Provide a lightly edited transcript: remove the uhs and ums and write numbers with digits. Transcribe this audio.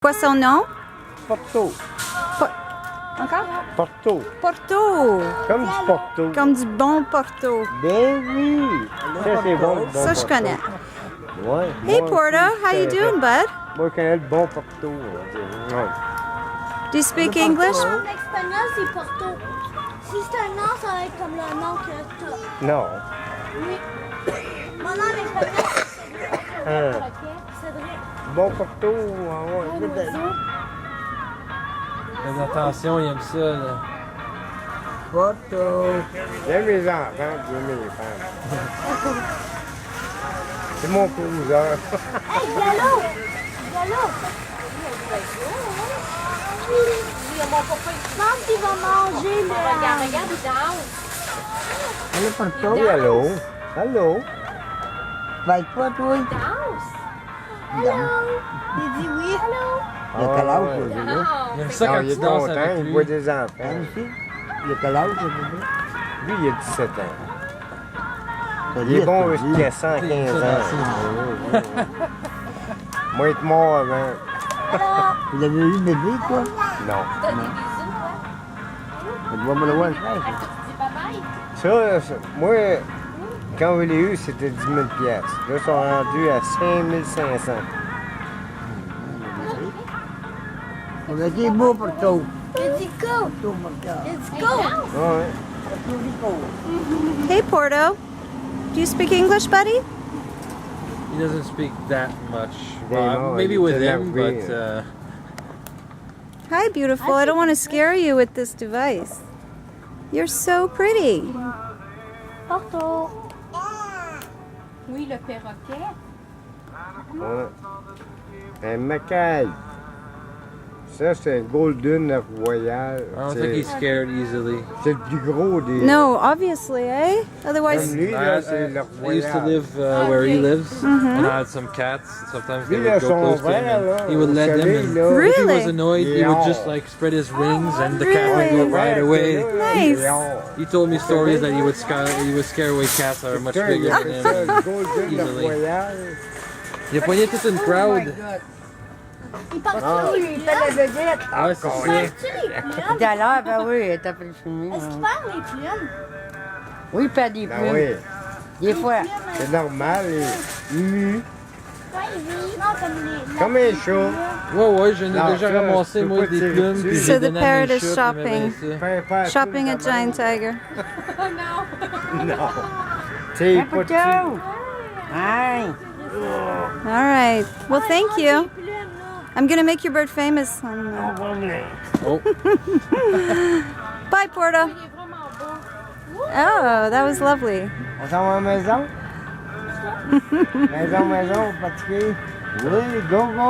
Quoi son nom? Porto. Encore? Porto. Porto. Comme du Porto. Comme du bon Porto. Ben oui. Ça, c'est bon, le bon Ça, je Porto. connais. Ouais. Hey, Moi, Porto. How you doing, bud? Moi, je connais le bon Porto. On va dire. Ouais. Do you speak English? En espagnol, c'est Porto. Si c'est un nom, ça va être comme le nom que tu as. Non. Oui. Mon nom en espagnol, c'est Cédric. Bon Porto. Ouais. Fais attention, il aime ça. Là. Porto. J'aime les enfants, j'aime les femmes. C'est mon causeur. Hey, Gallo! Gallo! Je pense qu'il va manger le... Regarde, il danse. Allô, Porto. Oui, allô. Allô. Vai pas, toi? Il danse. Hello. Il dit oui. Hello. Il a quel âge, ouais. aujourd'hui? Il aime ça Non, quand il tu est danses content, avec il lui. voit des enfants. Hein, ici? Il a quel âge, aujourd'hui? Lui, il a 17 ans. Il est bon jusqu'à 115 ans. Moi, être mort avant. Vous avez eu bébé, quoi? Non. Tu dois me le voir, Ça, moi, quand je l'ai eu, c'était 10 000 piastres. Là, ils sont rendus à 5 500. On a dit beau pour toi. Il dit go. Il dit go. Ouais. Hey, Porto. Do you speak English, buddy? He doesn't speak that much. Yeah, Well, no, maybe he with doesn't him, agree. but Hi, beautiful. I don't want to scare you with this device. You're so pretty. Porto. Oui, le perroquet. Ouais. Un Macaw. Ça, c'est un golden royal. I don't think he's scared easily. C'est le plus gros des... No, obviously, eh? Comme Otherwise, lui, là, c'est le I used to royal. live where he lives, and I had some cats. Sometimes they Lui, would là, go son close to him, frère, là, and he would au let them. soleil, And là. if he Really? was annoyed, he would just like spread his wings, and the cat would go right away. Nice. He told me stories that he would scare away cats that are much bigger than him. Le golden Easily. royal. Il a pogné toute une crowd. Il part sur lui. Il fait la vedette. Ouais, c'est ça. Tu les plumes? Tout à l'heure, ben oui, t'as fait le filmer. Est-ce qu'il perd les plumes? Oui, il perd des Ben plumes. oui, Des fois. c'est normal. Nu, Ouais, il vit. Non, comme les... comme un chat. Ouais, j'en ai Non, déjà ça, ramassé, tu peux moi, pas des tirer plumes. dessus. Puis So j'ai the donné à parrot mes is chats, puis shopping. ils aimaient ça. Fais pas shopping a tout giant de tiger. même. Non. T'es pas dessus. Hey! All right. Well, thank you. Les plumes, là. I'm going to make your bird famous. Oh. Bye, Porto. Il est vraiment beau. Oh, that was lovely. On s'en va à la maison? Maison, fatigué. Oui, go, go.